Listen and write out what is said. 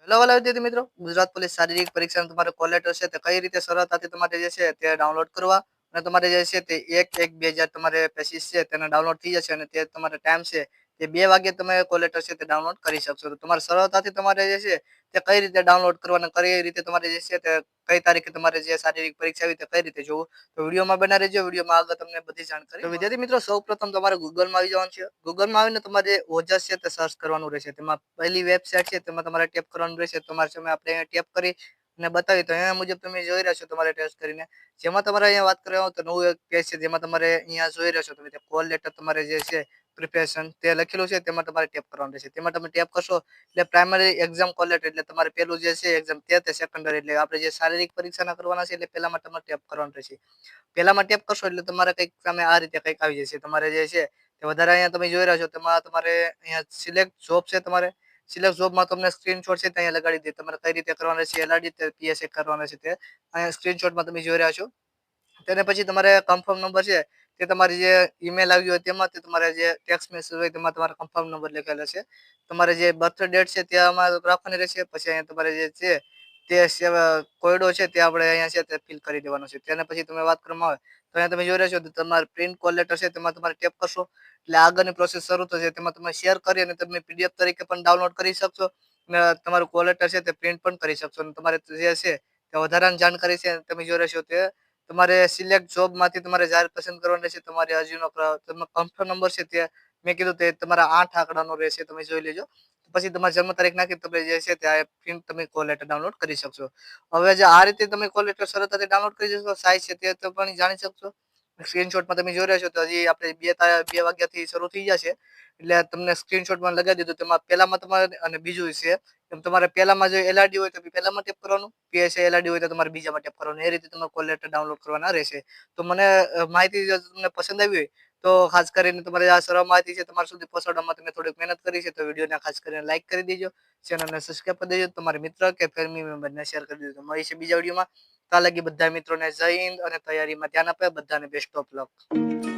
Hello વાલા વિદ્યાર્થી મિત્રો, ગુજરાત પોલીસ શારીરિક પરીક્ષાનું તમારે કોલ લેટર છે તે કઈ રીતે સરળતાથી તમારે જે છે તે ડાઉનલોડ કરવા અને તમારે જે છે તે 1/1/2000 તમારે પેસીસ છે તેને ડાઉનલોડ થઈ જશે અને તે તમારે ટાઈમ છે તે 2 વાગે તમે કોલ લેટર છે તે ડાઉનલોડ કરી શકશો. તો તમારે સરળતાથી તમારે જે છે તે કઈ રીતે ડાઉનલોડ કરવા અને કઈ રીતે તમારે જે છે તે કઈ તારીખે તમારે જે શારીરિક પરીક્ષા આવી તે કઈ રીતે જોવું તો વિડીયોમાં બના રહેજો. વિડીયોમાં આગળ તમને બધી જાણકારી. તો વિદ્યાર્થી મિત્રો, સૌપ્રથમ તમારે ગૂગલમાં આવી જવાનું છે. ગૂગલમાં આવીને તમારે જે ઓજસ છે તે સર્ચ કરવાનું રહેશે. તેમાં પહેલી વેબસાઇટ છે તેમાં તમારે ટેપ કરવાનું રહેશે. તમારે સામે આપણે અહીંયા ટેપ કરી અને બતાવી તો એના મુજબ તમે જોઈ રહ્યા છો તમારે ટેસ્ટ કરીને જેમાં તમારે અહીંયા વાત કરવા તો નવું એક પેજ છે જેમાં તમારે અહીંયા જોઈ રહ્યા છો તમે કોલ લેટર તમારે જે છે પ્રિપેરેશન તે લખેલું છે તેમાં તમારે ટેપ કરવાનું રહેશે. તેમાં તમે ટેપ કરશો એટલે પ્રાઇમરી એક્ઝામ કોલ લેટર એટલે તમારે પેલું જે છે એક્ઝામ તે સેકન્ડરી એટલે આપણે જે શારીરિક પરીક્ષાના કરવાના છે એટલે પહેલામાં તમારે ટેપ કરવાનું રહેશે. પહેલામાં ટેપ કરશો એટલે તમારે કંઈક સામે આ રીતે કંઈક આવી જશે. તમારે જે છે તે વધારે અહીંયા તમે જોઈ રહ્યા છો તેમાં તમારે અહીંયા સિલેક્ટ જોબ છે. તમારે સિલેક્ટ જોબમાં તમને સ્ક્રીનશોટ છે તે અહીંયા લગાડી દે તમારે કઈ રીતે કરવાના છે એલઆરડી તે પીએસએ કરવાના છે તે અહીંયા સ્ક્રીનશોટમાં તમે જોઈ રહ્યા છો. તેને પછી તમારે કન્ફર્મ નંબર છે તે તમારી જે ઈમેલ આવ્યું હોય તેમાં તમારે જે ટેક્સ્ટ મેસેજ હોય તેમાં તમારે કન્ફર્મ નંબર લખેલો છે. તમારે જે બર્થ ડેટ છે ત્યાં રાખવાની રહેશે. પછી અહીંયા તમારે જે છે તે કોયડો છે તે આપણે અહીંયા છે તે ફિલ કરી દેવાનો છે. તેને પછી તમે વાત કરવામાં આવે તો અહીંયા તમે જોઈ રહ્યા છો તો તમારે પ્રિન્ટ કોલ લેટર છે તેમાં તમારે ટેપ કરશો એટલે આગળની પ્રોસેસ શરૂ થશે. તેમાં તમે શેર કરી અને તમે પીડીએફ તરીકે પણ ડાઉનલોડ કરી શકશો અને તમારું કોલ લેટર છે તે પ્રિન્ટ પણ કરી શકશો. અને તમારે જે છે તે વધારાની જાણકારી છે તમે જોઈ રહ્યા છો તે તમારે સિલેક્ટ જોબમાંથી તમારે જાહેર પસંદ કરવાનું રહેશે. તમારી અરજીનો કન્ફર્મ નંબર છે તે મેં કીધું તે તમારા 8 આંકડાનો રહેશે. તમે જોઈ લેજો. પછી તમારી જન્મ તારીખ નાખી તમે જે છે તે પ્રિન્ટ તમે કોલ લેટર ડાઉનલોડ કરી શકશો. હવે જે આ રીતે તમે કોલ લેટર સરળતાથી ડાઉનલોડ કરી શકશો. સાઇઝ છે તે પણ જાણી શકશો. સ્ક્રીનશોટમાં તમે જોઈ રહ્યા છો તો હજી આપણે 2 વાગ્યાથી શરૂ થઈ જશે એટલે તમને સ્ક્રીનશોટમાં લગાવી દીધું. તેમાં પહેલામાં તમારે અને બીજું છે એમ તમારે પહેલામાં જો એલઆરડી હોય તો પહેલામાં ટેપ કરવાનું, પીએસએ એલઆરડી હોય તો તમારે બીજામાં ટેપ કરવાનું. એ રીતે તમારે કોલ લેટર ડાઉનલોડ કરવાના રહેશે. તો મને માહિતી જો તમને પસંદ આવી હોય તો ખાસ કરીને તમારે આ સરળ માહિતી છે તમારા સુધી પહોંચાડવામાં તમે થોડીક મહેનત કરી છે તો વિડીયોને ખાસ કરીને લાઈક કરી દેજો, ચેનલને સબસ્ક્રાઈબ કરી દેજો, તમારા મિત્ર કે ફેમિલી મેમ્બરને શેર કરી દેજો. મળી છે બીજા વિડીયોમાં. ત્યાં લગી બધા મિત્રોને જય હિન્દ અને તૈયારીમાં ધ્યાન આપે. બધાને બેસ્ટ ઓફ લક.